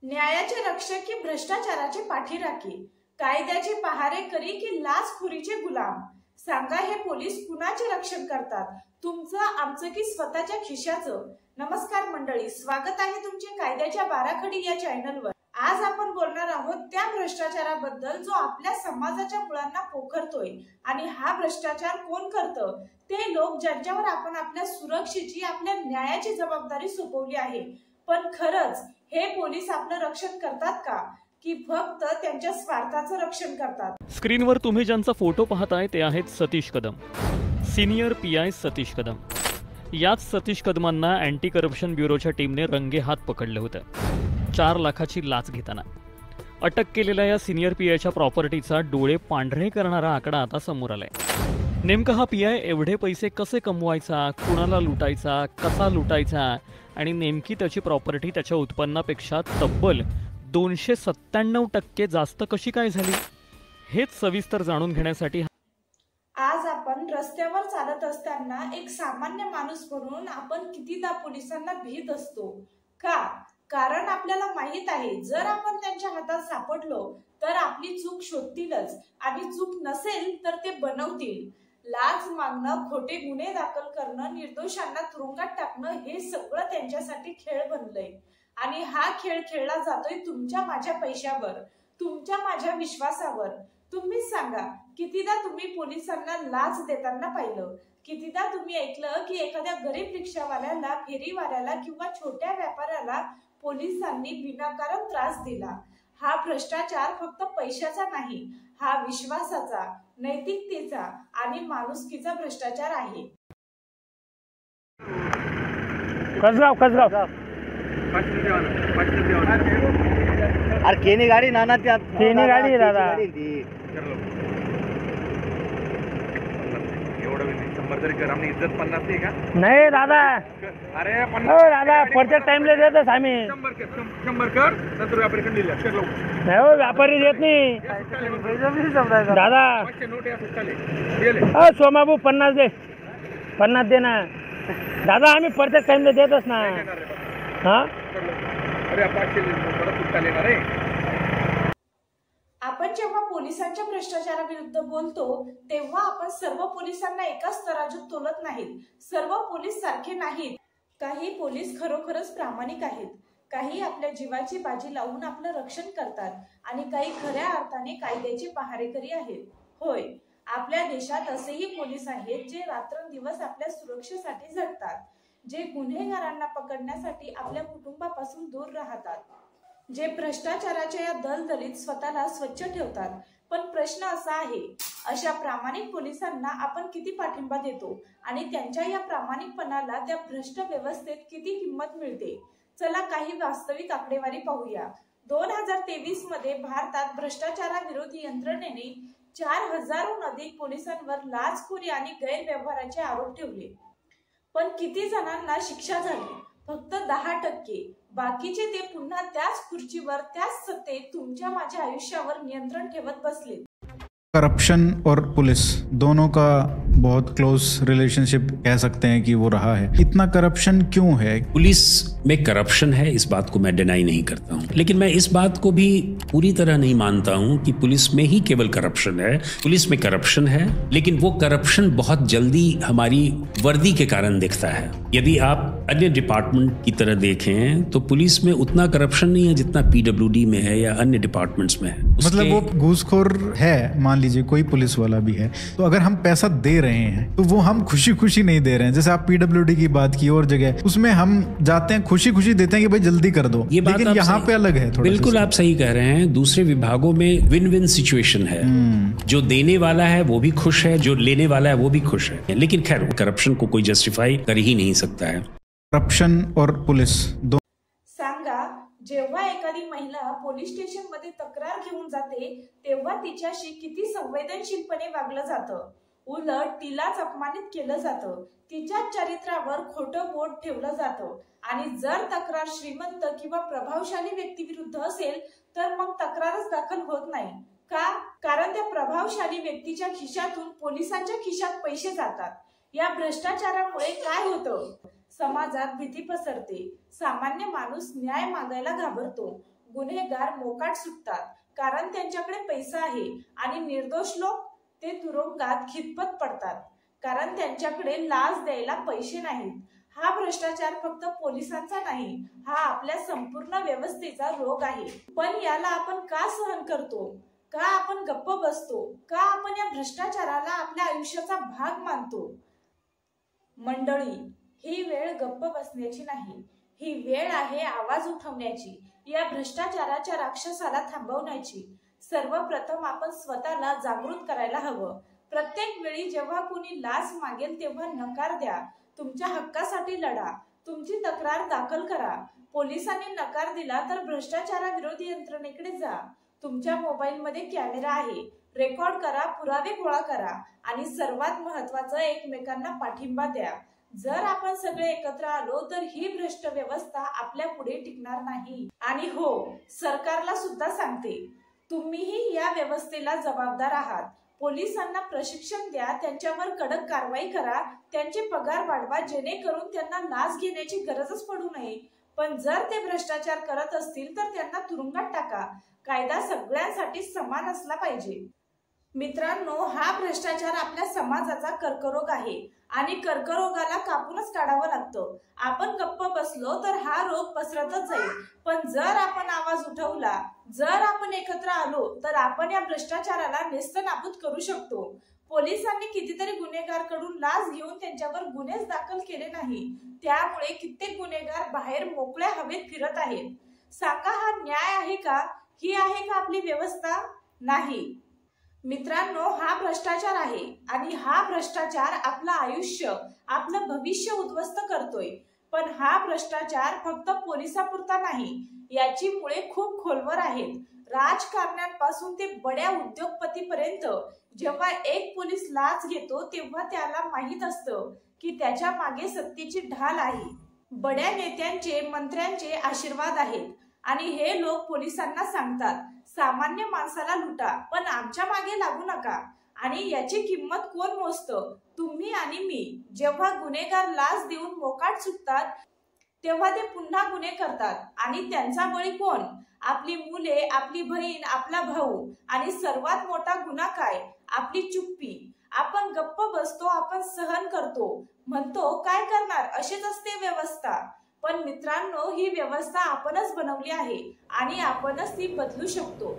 न्यायाचे रक्षक की भ्रष्टाचाराचे पाठीराखे, कायद्याचे पहारेकरी की लाचखोरीचे गुलाम? सांगा, हे पोलीस कुणाचे रक्षण करतात, तुमचं आमचं की स्वतःच्या खिशाचं? नमस्कार मंडळी, स्वागत आहे तुमचे कायद्याच्या बाराखडी या चॅनलवर। आज आपण बोलणार आहोत त्या भ्रष्टाचाराबद्दल जो आपल्या समाजाच्या मुळांना पोखरतोय। आणि हा भ्रष्टाचार कोण करतं? ते लोक ज्यांच्यावर आपण आपल्या सुरक्षेची, आपल्या न्यायाची जबाबदारी सोपवली आहे। पण खरंच हे पोलीस आपलं रक्षण करतात का, की फक्त त्यांच्या स्वार्थाचं रक्षण करतात? स्क्रीनवर तुम्ही ज्यांचा फोटो पाहताय ते आहेत सतीश कदम, सिनियर PI सतीश कदम। याच सतीश कदमांना अँटी करप्शन ब्युरोच्या टीमने रंगेहात पकडलं होतं 4 लाखाची लाच घेताना। अटक केलेल्या या सिनियर PIच्या प्रॉपर्टीचा डोळे पांढरे करणारा आकडा आता समोर आलाय। नेमका हा PI एवढे पैसे कसे कमवायचा, कुणाला लुटायचा, कसा लुटायचा आणि नेमकी त्याची प्रॉपर्टी त्याच्या उत्पन्नापेक्षा तब्बल 297% जास्त कशी काय झाली, हेच सविस्तर जाणून घेण्यासाठी आज आपण रस्त्यावर चालत असताना एक सामान्य माणूस म्हणून आपण कितीदा पोलिसांना भीत असतो का? कारण आपल्याला माहित आहे, जर आपण त्यांच्या हातात सापडलो तर आपली चूक शोधतीलच, आणि चूक नसेल तर ते बनवतील। लाच मागणं, खोटे गुन्हे दाखल करणं, निर्दोषांना तुरुंगात टाकणं, हे सगळं त्यांच्यासाठी खेळ बनलंय। आणि हा खेळ खेळला जातोय तुमच्या माझ्या पैशावर, तुमच्या माझ्या विश्वासावर। तुम्हीच सांगा, कितीदा तुम्ही पोलिसांना लाच देताना पाहिलं? कितीदा तुम्ही ऐकलं की एखाद्या गरीब रिक्षावाल्याला, फेरीवाल्याला किंवा छोट्या व्यापाऱ्याला पोलिसांनी विनाकारण त्रास दिला? हा भ्रष्टाचार फक्त पैशाचा नाही, हा विश्वासाचा, नैतिकतेचा आणि माणुसकीचा भ्रष्टाचार आहे। कसगाव अरे केनी गाडी नाना, त्या केनी गाडी आहे दादा। इज्जत 50 आहे का? नाही दादा, अरे दादा परचेस टाइमला देतच आम्ही। 100 कर, नंतर व्यापारी दिल्या नाही हो, व्यापारी देत नाही दादा। सोमाबू 50 दे, 50 दे ना दादा, आम्ही परचेस टाइमला देतच ना। हा आपण जेव्हा पोलिसांच्या भ्रष्टाचाराविरुद्ध बोलतो तेव्हा आपण सर्व पोलिसांना एकाच तराजूत तोलत नाहीत। सर्व पोलीस सारखे नाहीत। काही पोलीस खरोखरच प्रामाणिक आहेत, काही आपल्या जीवाची बाजी लावून आपलं रक्षण करतात, आणि काही खऱ्या अर्थाने कायद्याचे पहारेकरी आहेत। होय, आपल्या देशात असेही पोलीस आहेत जे रात्रंदिवस आपल्या सुरक्षेसाठी झटतात, जे गुन्हेगारांना पकडण्यासाठी आपल्या कुटुंबापासून दूर राहतात, जे भ्रष्टाचाराच्या या दलदलीत स्वतःला स्वच्छ ठेवतात। पण प्रश्न असा आहे, अशा प्रामाणिक पोलिसांना आपण किती पाठिंबा देतो, आणि त्यांच्या या प्रामाणिकपणाला त्या भ्रष्ट व्यवस्थेत किती किंमत मिळते? चला काही वास्तविक आकडेवारी पाहूया। 2023 मध्ये भारतात भ्रष्टाचाराविरोधी यंत्रणेने 4000हून अधिक पोलिसांवर लाचखोरी आणि गैरव्यवहाराचे आरोप ठेवले। पण किती जणांना शिक्षा झाली? फक्त 10%। बाकीचे ते पुन्हा त्याच खुर्चीवर, त्याच सत्तेत तुमच्या माझ्या आयुष्यावर नियंत्रण ठेवत बसले। करप्शन और पुलिस दोनों का बहुत क्लोज रिलेशनशिप कह सकते हैं कि वो रहा है। इतना करप्शन क्यों है? पुलिस में करप्शन है, इस बात को मैं डिनाई नहीं करता हूं, लेकिन मैं इस बात को भी पूरी तरह नहीं मानता हूं कि पुलिस में ही केवल करप्शन है। पुलिस में करप्शन है, लेकिन वो करप्शन बहुत जल्दी हमारी वर्दी के कारण दिखता है। यदि आप अन्य डिपार्टमेंट की तरह देखें तो पुलिस में उतना करप्शन नहीं है जितना PWD में है या अन्य डिपार्टमेंट्स में है। मतलब वो घूसखोर है, मान लीजिए कोई पुलिस वाला भी है, तो अगर हम पैसा दे रहे हैं तो वो हम खुशी खुशी नहीं दे रहे हैं। जैसे आप PWD की बात की, और जगह उसमें हम जाते हैं खुशी खुशी देते हैं कि भाई जल्दी कर दो, ये लेकिन यहाँ पे अलग है। बिल्कुल आप सही कह रहे हैं। दूसरे विभागों में विन विन सिचुएशन है, जो देने वाला है वो भी खुश है, जो लेने वाला है वो भी खुश है। लेकिन खैर, करप्शन को कोई जस्टिफाई कर ही नहीं सकता है। करप्शन और पुलिस दो सांगा, जेव्हा एखादी महिला पोलीस स्टेशन मध्ये तक्रार घेऊन जाते तेव्हा तिच्याशी किती संवेदनशीलपणे वागलं जातं। उलट तिलाच अपमानित केलं जातं, तिच्या चरित्रावर खोटं बोट ठेवलं जातं। आणि जर तक्रार श्रीमंत किंवा प्रभावशाली व्यक्तीविरुद्ध असेल तर मग तक्रारच दाखल होत नाही का? कारण त्या प्रभावशाली व्यक्तीच्या खिशातून पोलिसांच्या खिशात पैसे जातात। या भ्रष्टाचारामुळे काय होतं? समाजात भीती पसरते, सामान्य माणूस न्याय मागायला घाबरतो, गुन्हेगार मोकाट सुटतात, कारण त्यांच्याकडे पैसा आहे, आणि निर्दोष लोक ते तुरुंगात खितपत पडतात, कारण त्यांच्याकडे लाच द्यायला पैसे नाहीत. हा भ्रष्टाचार फक्त पोलिसांचा नाही, हा आपल्या संपूर्ण व्यवस्थेचा रोग आहे. पण याला आपण का सहन करतो? का आपण गप्प बसतो? का आपण या भ्रष्टाचाराला आपल्या आयुष्याचा भाग मानतो? मंडळी, ही वेळ गप्प बसण्याची नाही, ही वेळ आहे आवाज उठवण्याची, या भ्रष्टाचाराच्या राक्षसाला थांबवण्याची. सर्वप्रथम आपण स्वतःला जागृत करायला हवं. प्रत्येक वेळी जेव्हा कोणी लाच मागेल तेव्हा नकार द्या. तुमच्या हक्कासाठी लढा. तुमची तक्रार दाखल करा. पोलिसांनी नकार दिला तर भ्रष्टाचाराविरोधी यंत्रणेकडे जा. तुमच्या मोबाईलमध्ये कॅमेरा आहे, रेकॉर्ड करा, पुरावे गोळा करा, आणि सर्वात महत्त्वाचं, एकमेकांना पाठिंबा द्या. जर आपण सगळे एकत्र आलो तर ही भ्रष्ट व्यवस्था आपल्या पुढे टिकणार नाही. आणि हो, सरकारला सुद्धा सांगते, तुम्हीही या व्यवस्थेला जबाबदार आहात. पोलिसांना प्रशिक्षण द्या, त्यांच्यावर कडक कारवाई करा, त्यांचे पगार वाढवा, जेणेकरून त्यांना लाच घेण्याची गरजच पडू नये. पण जर ते भ्रष्टाचार करत असतील तर त्यांना तुरुंगात टाका. कायदा सगळ्यांसाठी समान असला पाहिजे. मित्रांनो, हा भ्रष्टाचार आपल्या समाजाचा कर्करोग आहे, आणि कर्करोगाला कापूनच काढावं लागतं. आपण गप्प बसलो तर हा रोग पसरतच जाईल. पण जर आपण आवाज उठवला, जर आपण एकत्र आलो, तर आपण या भ्रष्टाचाराला नेस्तनाबूत करू शकतो. पोलिसांनी कितीतरी गुन्हेगारांकडून लाच घेऊन त्यांच्यावर गुन्हेच दाखल केले नाही. त्यामुळे कित्येक गुन्हेगार बाहेर मोकळ्या हवेत फिरत आहेत. सांगा, हा न्याय आहे का? ही आहे का आपली व्यवस्था? नाही. मित्रांनो, हा भ्रष्टाचार आहे, आणि हा भ्रष्टाचार आपलं आयुष्य, आपलं भविष्य उद्ध्वस्त करतोय. पण हा भ्रष्टाचार फक्त पोलिसापुरता नाही, याची मुळे खूप खोलवर आहेत. राजकारण्यांपासून ते बड्या उद्योगपतीपर्यंत जेव्हा एक पोलीस लाच घेतो तेव्हा त्याला माहित असतं की त्याच्या मागे सत्तेची ढाल आहे. बड्या नेत्यांचे, मंत्र्यांचे आशीर्वाद आहेत, आणि हे लोक पोलिसांना सांगतात, सामान्य माणसाला लुटा, पण आमच्या मागे लागू नका. आणि याची किंमत कोण मोजतं? तुम्ही आणि मी. जेव्हा गुन्हेगार लाच देऊन मोकाट सुटतात तेव्हा ते पुन्हा गुन्हे करतात, आणि त्यांचा बळी कोण? आपली मुले, आपली बहीण, आपला भाऊ. आणि सर्वात मोठा गुन्हा काय? आपली चुप्पी. आपण गप्प बसतो, आपण सहन करतो, म्हणतो काय करणार, अशीच असते व्यवस्था. पण मित्रांनो, ही व्यवस्था आपणच बनवली आहे, आणि आपणच ती बदलू शकतो.